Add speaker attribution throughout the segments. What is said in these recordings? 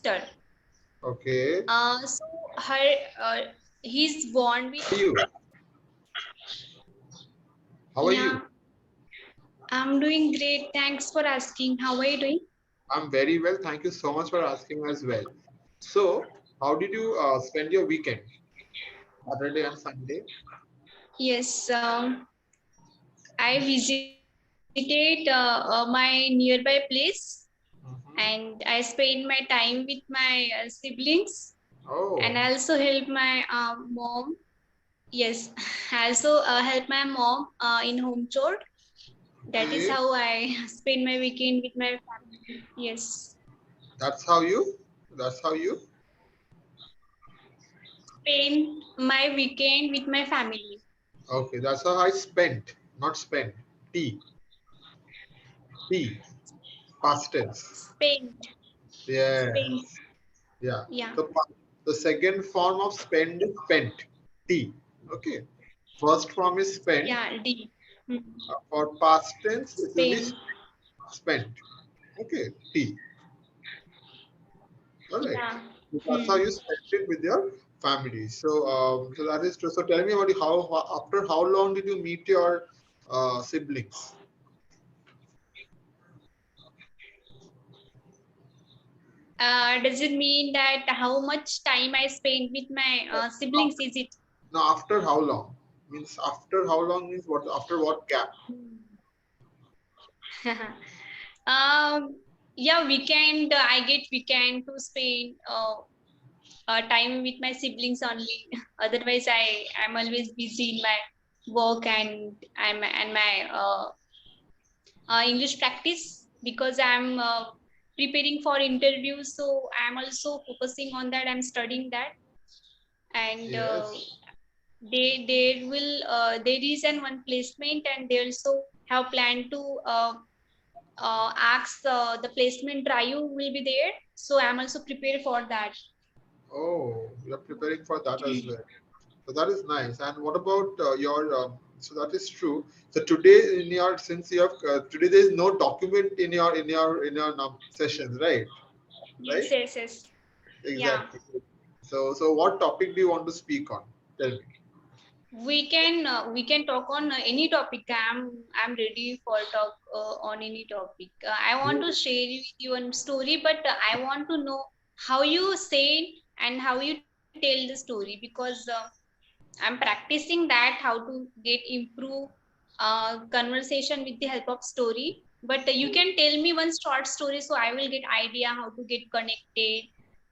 Speaker 1: sister.
Speaker 2: Okay.
Speaker 1: So her he's born with.
Speaker 2: How are you? How are you?
Speaker 1: Yeah, I'm doing great. Thanks for asking. How are you doing?
Speaker 2: I'm very well. Thank you so much for asking as well. So, how did you spend your weekend? Saturday and Sunday?
Speaker 1: Yes, I visited my nearby place and
Speaker 2: Mhm.
Speaker 1: I spent my time with my siblings and I
Speaker 2: Oh,
Speaker 1: also help my mom. Yes, I also help my mom in home chore. That is
Speaker 2: okay.
Speaker 1: how I spend my weekend with my family. Yes,
Speaker 2: That's how you? That's how you?
Speaker 1: spend my weekend with my family.
Speaker 2: Okay, that's how I spent, not spend. T. T. Past tense.
Speaker 1: Spend, spend.
Speaker 2: Yes. Yeah.
Speaker 1: Yeah,
Speaker 2: The second form of spend is spent. T. Okay. First form is spent.
Speaker 1: yeah, D. Hmm.
Speaker 2: For past tense, it will be
Speaker 1: Spend.
Speaker 2: spent. Okay. T. All right.
Speaker 1: Yeah.
Speaker 2: So that's how
Speaker 1: Hmm.
Speaker 2: you spend it with your family. So that is true. So tell me about after how long did you meet your siblings?
Speaker 1: Does it mean that how much time I spend with my siblings?
Speaker 2: After,
Speaker 1: Is it?
Speaker 2: no, after how long? Means after how long means what? After what gap?
Speaker 1: um. Yeah, weekend. I get weekend to spend time with my siblings only. Otherwise, I'm always busy in my work and my English practice because I'm preparing for interviews. So I'm also focusing on that. I'm studying that, and
Speaker 2: Yes.
Speaker 1: there is an one placement, and they also have planned to ask the placement drive will be there. So I'm also prepared for that.
Speaker 2: Oh, you're preparing for that as well. So that is nice. And what about your? So that is true. So today in your since you have today there is no document in your sessions, right?
Speaker 1: Yes,
Speaker 2: Right?
Speaker 1: yes, yes. Yeah.
Speaker 2: Exactly. So what topic do you want to speak on? Tell me.
Speaker 1: We can talk on any topic. I'm ready for talk on any topic. I want to share with you one story, but I want to know how you say it and how you tell the story because I'm practicing that how to get improve conversation with the help of story. But you can tell me one short story so I will get idea how to get connected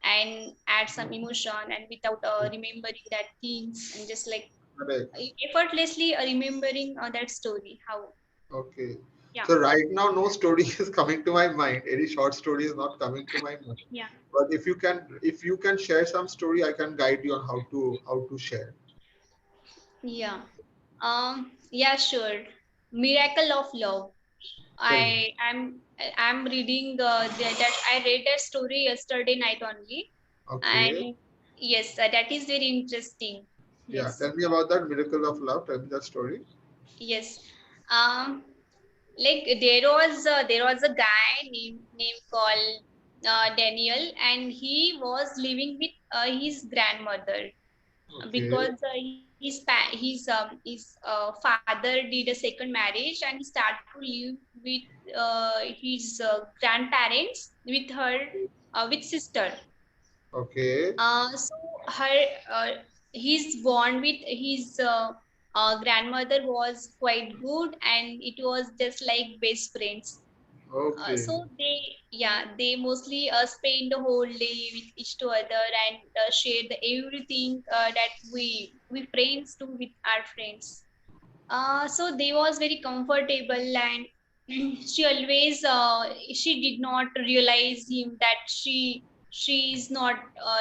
Speaker 1: and add some emotion and without remembering that things and just like
Speaker 2: Correct.
Speaker 1: effortlessly remembering that story. How?
Speaker 2: Okay.
Speaker 1: Yeah,
Speaker 2: So right now, no story is coming to my mind. Any short story is not coming to my mind.
Speaker 1: yeah,
Speaker 2: But if you can share some story, I can guide you on how to share.
Speaker 1: yeah. Yeah, sure. Miracle of Love.
Speaker 2: Tell me.
Speaker 1: I'm reading that I read that story yesterday night only,
Speaker 2: Okay.
Speaker 1: and yes, that is very interesting.
Speaker 2: Yeah.
Speaker 1: Yes,
Speaker 2: Tell me about that miracle of love. Tell me that story.
Speaker 1: yes. Um, like there was a guy named called Daniel, and he was living with his grandmother
Speaker 2: Okay.
Speaker 1: because his father did a second marriage and he started to live with his grandparents with her with sister.
Speaker 2: Okay.
Speaker 1: So her uh, his bond with his grandmother was quite good, and it was just like best friends.
Speaker 2: Okay.
Speaker 1: So they mostly spend the whole day with each other and share the everything that we friends do with our friends. So they was very comfortable, and she always she did not realize him that she's not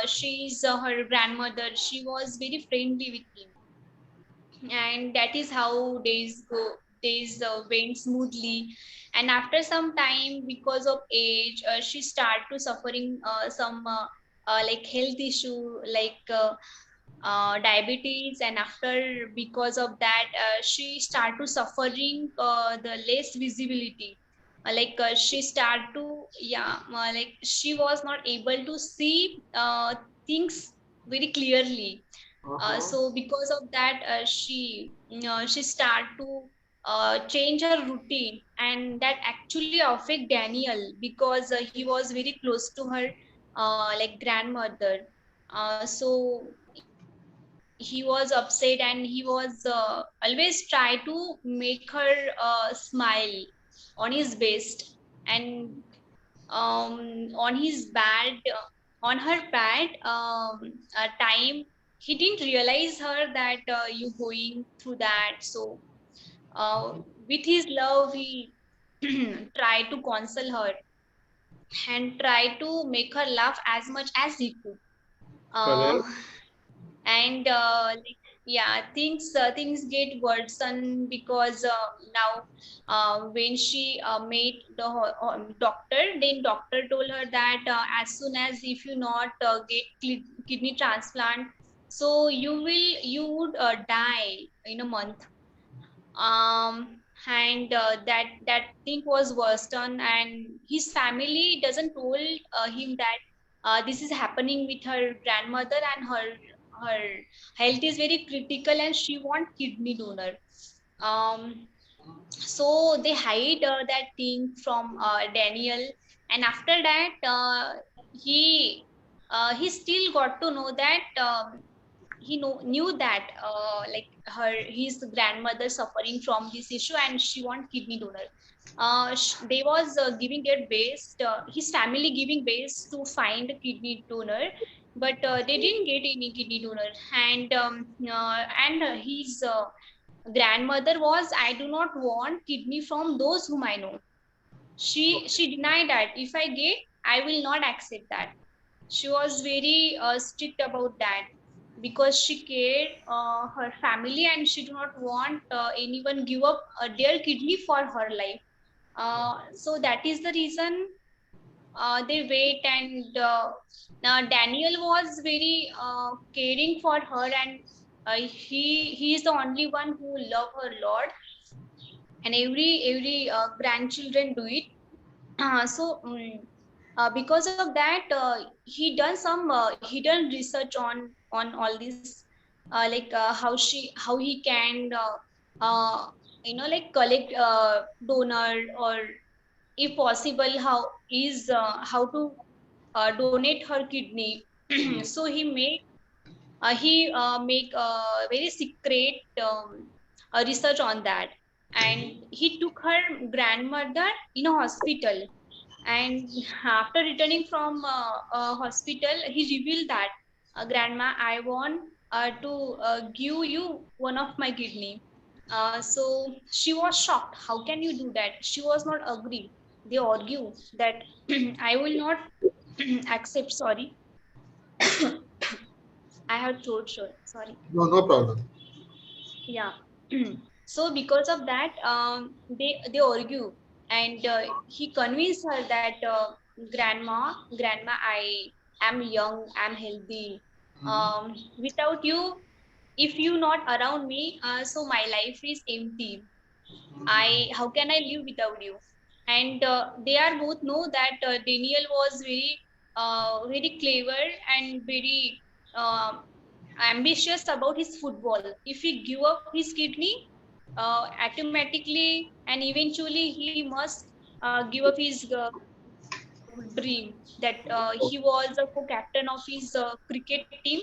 Speaker 1: she's her grandmother. She was very friendly with him, and that is how days went smoothly. And after some time, because of age, she started to suffering some like health issue like diabetes, and after because of that she started to suffering the less visibility. she start to, yeah, she was not able to see things very clearly.
Speaker 2: Uh-huh.
Speaker 1: So because of that, she start to change her routine, and that actually affect Daniel because he was very close to her grandmother. So he was upset, and he was always try to make her smile on his best. And on his bad on her bad time, he didn't realize her that you going through that. So with his love, he tried to console her and try to make her laugh as much as he could. uh,
Speaker 2: Correct.
Speaker 1: and yeah, things get worsen because now when she met the doctor, then doctor told her that as soon as if you not get kidney transplant, so you would die in a month. And that thing was worse done, and his family doesn't told him that this is happening with her grandmother, and her health is very critical and she want kidney donor. um so they hide that thing from Daniel. And after that, he still got to know that knew that her his grandmother suffering from this issue, and she want kidney donor. They was giving their best, his family giving best to find a kidney donor, but they didn't get any kidney donor. And his grandmother was, I do not want kidney from those whom I know. She denied that if I get, I will not accept that. She was very strict about that because she cared her family, and she do not want anyone give up their kidney for her life. So that is the reason they wait. And now Daniel was very caring for her, and he is the only one who love her Lord, and every grandchildren do it. Because of that, he done some hidden research on all this, how he can collect donor, or if possible how to donate her kidney. So he make a very secret research on that, and he took her grandmother in a hospital. And after returning from hospital, he revealed that, grandma, I want to give you one of my kidney. So she was shocked, how can you do that? She was not agree. They argue that I will not accept. Sorry, I have throat sore, sorry.
Speaker 2: No, no problem.
Speaker 1: Yeah. So because of that, they argue, and he convinced her that, grandma, I am young, I'm healthy. Without you, if you not around me, so my life is empty. I How can I live without you? And they are both know that Daniel was very clever and very uh, ambitious about his football. If he give up his kidney, automatically and eventually he must give up his dream that he was a co-captain of his cricket team.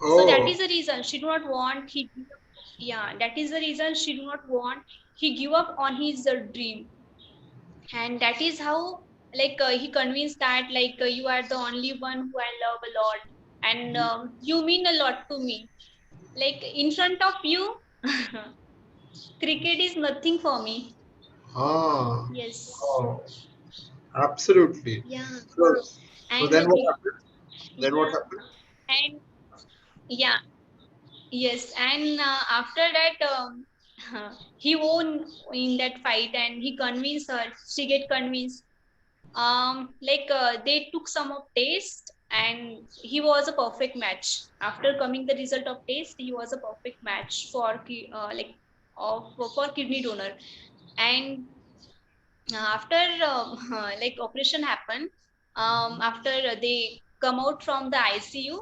Speaker 1: So that is
Speaker 2: Oh,
Speaker 1: the reason she do not want he give up. Yeah, that is the reason she do not want he give up on his dream. And that is how, he convinced that, you are the only one who I love a lot, and you mean a lot to me. Like in front of you, cricket is nothing for me.
Speaker 2: ah,
Speaker 1: Yes.
Speaker 2: oh, absolutely.
Speaker 1: Yeah.
Speaker 2: So, so
Speaker 1: And
Speaker 2: then what happened? Then what
Speaker 1: yeah,
Speaker 2: happened?
Speaker 1: and yeah, yes. And after that, he won in that fight, and he convinced her. She get convinced. They took some of taste, and he was a perfect match. After coming the result of taste, he was a perfect match for for kidney donor. And After like operation happened, after they come out from the ICU,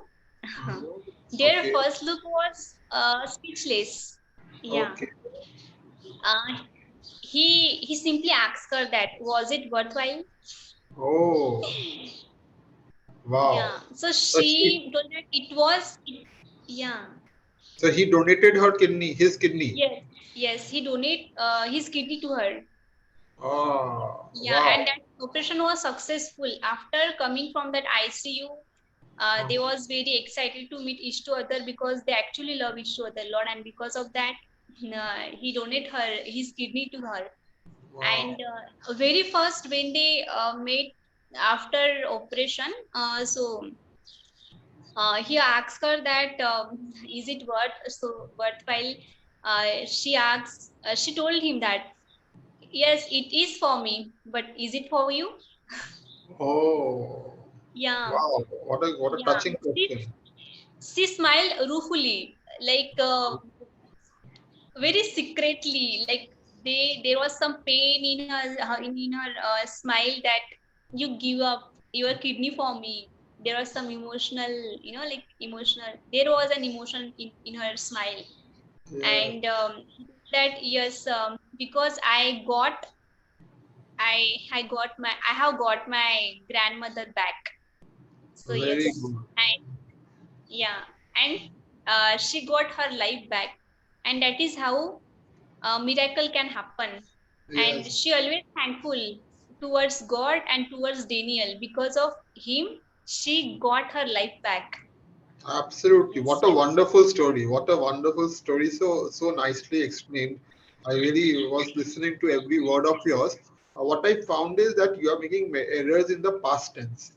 Speaker 1: their
Speaker 2: Okay.
Speaker 1: first look was speechless. Yeah.
Speaker 2: Okay.
Speaker 1: uh, he simply asked her that was it worthwhile.
Speaker 2: Oh, wow.
Speaker 1: Yeah, so
Speaker 2: So she,
Speaker 1: she told that it was it, yeah.
Speaker 2: so he donated her kidney, his kidney.
Speaker 1: Yes, yes, he donate his kidney to her.
Speaker 2: Oh,
Speaker 1: Yeah, and
Speaker 2: wow.
Speaker 1: that operation was successful. After coming from that ICU, they was very excited to meet each to other because they actually love each to other a lot, and because of that, he donate her his kidney to her. And
Speaker 2: Wow.
Speaker 1: very first when they met after operation, so he asks her that is it worthwhile. She asks, she told him that yes, it is for me, but is it for you?
Speaker 2: Oh,
Speaker 1: Yeah,
Speaker 2: wow. What a
Speaker 1: yeah.
Speaker 2: touching
Speaker 1: She,
Speaker 2: question.
Speaker 1: she smiled ruefully, like very secretly, like there was some pain in her smile that you give up your kidney for me. There was some emotional, like emotional. There was an emotion in her smile,
Speaker 2: Yeah,
Speaker 1: and that yes, because I have got my grandmother back. So
Speaker 2: very
Speaker 1: yes,
Speaker 2: good.
Speaker 1: and yeah, and she got her life back, and that is how a miracle can happen. And
Speaker 2: Yes,
Speaker 1: she always thankful towards God and towards Daniel. Because of him, she got her life back.
Speaker 2: absolutely.
Speaker 1: Yes.
Speaker 2: What a wonderful story. What a wonderful story. So nicely explained. I really was listening to every word of yours. What I found is that you are making errors in the past tense.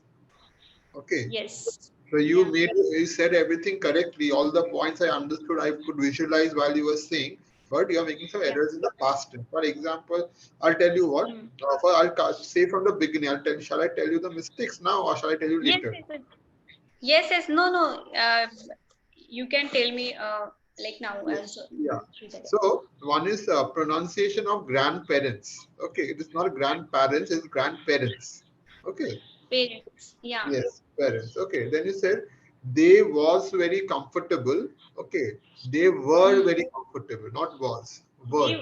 Speaker 2: Okay.
Speaker 1: Yes.
Speaker 2: So
Speaker 1: Yeah.
Speaker 2: you said everything correctly. All the points I understood, I could visualize while you were saying, but you are making some
Speaker 1: Yeah.
Speaker 2: errors in the past tense. For example, I'll tell you what.
Speaker 1: Hmm.
Speaker 2: Say from the beginning. Shall I tell you the mistakes now, or shall I tell you
Speaker 1: Yes,
Speaker 2: later?
Speaker 1: yes, yes. Yes, yes. No, no. You can tell me like now
Speaker 2: Yeah.
Speaker 1: also
Speaker 2: Yeah.
Speaker 1: through that.
Speaker 2: So one is pronunciation of grandparents. Okay, it is not grandparents; it's grandparents. Okay.
Speaker 1: Parents. Yeah.
Speaker 2: Yes, parents. Okay. Then you said they was very comfortable. Okay. They were
Speaker 1: Hmm.
Speaker 2: very comfortable, not was. Were.
Speaker 1: They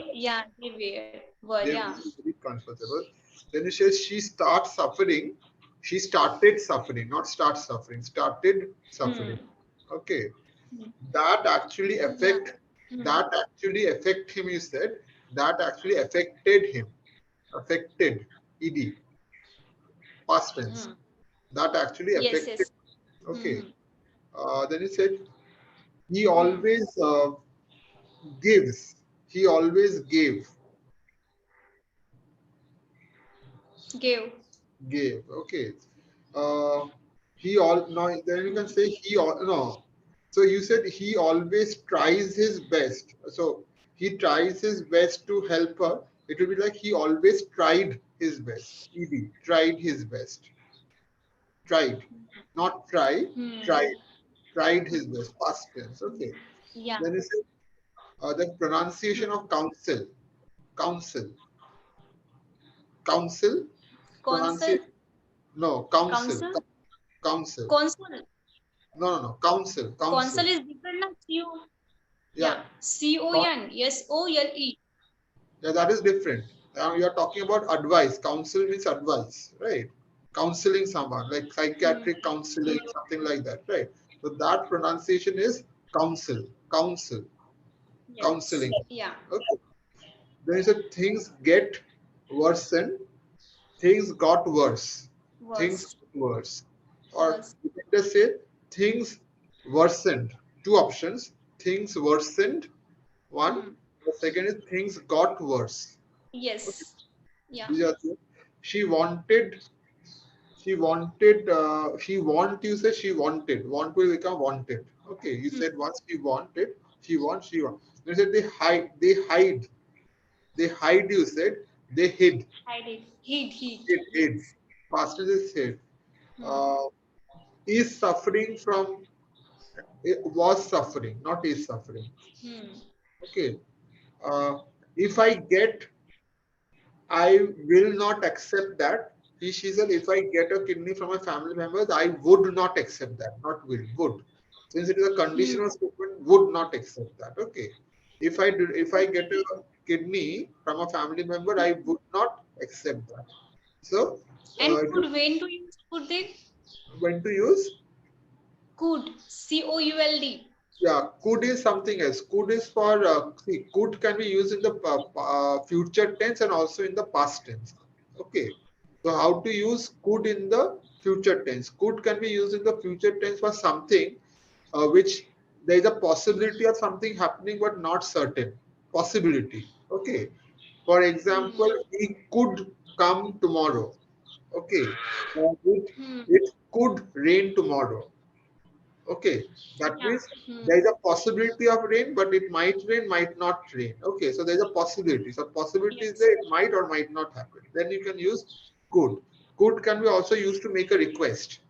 Speaker 1: were.
Speaker 2: They
Speaker 1: Yeah.
Speaker 2: were very comfortable. Then you said she starts suffering. She started suffering, not start suffering. Started suffering.
Speaker 1: Hmm.
Speaker 2: Okay.
Speaker 1: Hmm.
Speaker 2: That actually
Speaker 1: Yeah.
Speaker 2: affect
Speaker 1: Hmm.
Speaker 2: that actually affect him, you said. That actually affected him. Affected. Ed. Past tense.
Speaker 1: Hmm.
Speaker 2: That actually
Speaker 1: Yes,
Speaker 2: affected.
Speaker 1: yes.
Speaker 2: Okay.
Speaker 1: Hmm.
Speaker 2: Then he said he
Speaker 1: Hmm.
Speaker 2: always gives. He always
Speaker 1: Gave.
Speaker 2: gave. Okay. Uh, he all now then you can
Speaker 1: Hmm.
Speaker 2: say he all no. So you said he always tries his best. So he tries his best to help her. It will be like he always tried his best. Ed tried his best. Tried, not try.
Speaker 1: Hmm.
Speaker 2: Tried. Tried his best. Past tense. Okay.
Speaker 1: Yeah.
Speaker 2: Then you said the pronunciation
Speaker 1: Hmm.
Speaker 2: of council. Council. Council.
Speaker 1: Consul.
Speaker 2: Pronunciation. No. Council.
Speaker 1: Council.
Speaker 2: Council.
Speaker 1: Consul.
Speaker 2: No. No. No. Council. Council.
Speaker 1: Consul is different na CO.
Speaker 2: Yeah.
Speaker 1: Yeah. CON. SOLE.
Speaker 2: Yeah, that is different. You are talking about advice. Counsel means advice, right? Counseling someone, like
Speaker 1: Hmm.
Speaker 2: psychiatric counseling, something like that, right? So that pronunciation is counsel, counsel,
Speaker 1: Yes.
Speaker 2: counseling.
Speaker 1: Yeah.
Speaker 2: Okay. Then you said things get worsened, things got worse, things
Speaker 1: Was.
Speaker 2: got worse. Or
Speaker 1: Was.
Speaker 2: you can just say things worsened. Two options. Things worsened. One.
Speaker 1: Hmm.
Speaker 2: The second is things got worse. Okay.
Speaker 1: Yes. Yeah.
Speaker 2: These are two. She wanted, you said she wanted. Want will become wanted. Okay, you
Speaker 1: Hmm.
Speaker 2: said once she want. You said they hide, you said, they hid,
Speaker 1: I did. Heat.
Speaker 2: hid.
Speaker 1: Yes.
Speaker 2: Past tense is hid.
Speaker 1: Hmm.
Speaker 2: Uh, is suffering from, it was suffering, not is suffering.
Speaker 1: Hmm.
Speaker 2: Okay. Uh, if I get, I will not accept that. She said, if I get a kidney from a family member, I would not accept that. Not will, would. Since it is a
Speaker 1: Hmm.
Speaker 2: conditional statement, would not accept that. Okay. If I get
Speaker 1: Okay.
Speaker 2: a kidney from a family member, I would not accept that. So,
Speaker 1: And
Speaker 2: it is
Speaker 1: could, when to use could then?
Speaker 2: when to use.
Speaker 1: Could. Could.
Speaker 2: Yeah, could is something else. Could is for see, could can be used in the future tense and also in the past tense. Okay, so how to use could in the future tense? Could can be used in the future tense for something which there is a possibility of something happening but not certain. Possibility. Okay. For example,
Speaker 1: Hmm.
Speaker 2: he could come tomorrow. Okay.
Speaker 1: Hmm.
Speaker 2: It could rain tomorrow. Okay, that
Speaker 1: Yeah.
Speaker 2: means
Speaker 1: Hmm.
Speaker 2: there is a possibility of rain, but it might rain, might not rain. Okay, so there is a possibility. So possibility is
Speaker 1: Yes.
Speaker 2: there, it might or might not happen. Then you can use could. Could can be also used to make a request.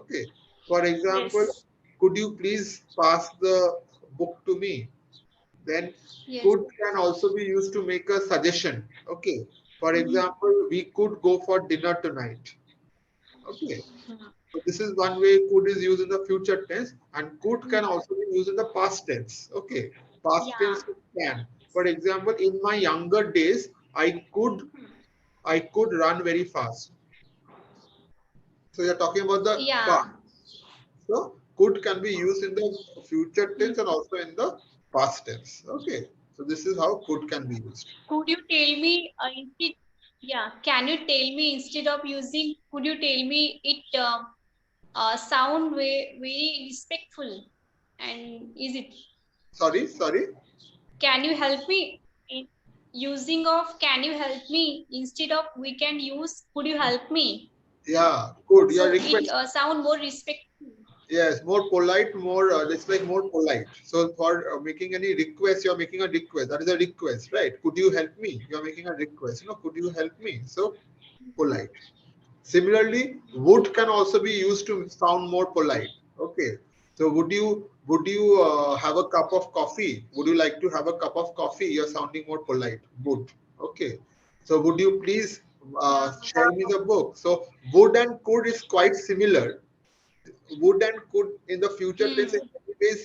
Speaker 2: Okay, for example,
Speaker 1: Yes.
Speaker 2: could you please pass the book to me? Then
Speaker 1: Yes.
Speaker 2: could can also be used to make a suggestion. Okay, for
Speaker 1: Hmm.
Speaker 2: example, we could go for dinner tonight. Okay, so this is one way could is used in the future tense, and could can
Speaker 1: Hmm.
Speaker 2: also be used in the past tense. Okay, past
Speaker 1: Yeah.
Speaker 2: tense can. For example, in my younger days, I could run very fast. So you're talking about the past.
Speaker 1: Yeah.
Speaker 2: So could can be used in the future
Speaker 1: Hmm.
Speaker 2: tense and also in the past tense. Okay, so this is how could can be used.
Speaker 1: Could you tell me instead? Yeah. Can you tell me instead of using? Could you tell me it sound very respectful? And is it?
Speaker 2: Sorry, sorry.
Speaker 1: Can you help me in using of? Can you help me instead of we can use? Could you help me?
Speaker 2: Yeah, could. Your
Speaker 1: So it
Speaker 2: request.
Speaker 1: sound more respectful.
Speaker 2: Yes, more polite, more it's like more polite. So for making any request, you're making a request. That is a request, right? Could you help me? You're making a request. Could you help me? So polite. Similarly, would can also be used to sound more polite. Okay. So would you have a cup of coffee? Would you like to have a cup of coffee? You're sounding more polite. Would. Okay. So would you please
Speaker 1: Yeah.
Speaker 2: share me the book? So would and could is quite similar. Would and could in the future tense in
Speaker 1: Hmm.
Speaker 2: many ways,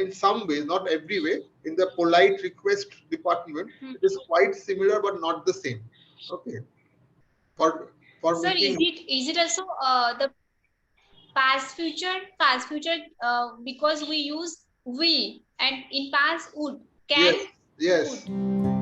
Speaker 2: in some ways, not every way, in the polite request department,
Speaker 1: Hmm.
Speaker 2: it is quite similar but not the same. Okay. For for
Speaker 1: Sir,
Speaker 2: making
Speaker 1: is it also the past future because we use will and in past would
Speaker 2: yes,
Speaker 1: can
Speaker 2: yes,
Speaker 1: would.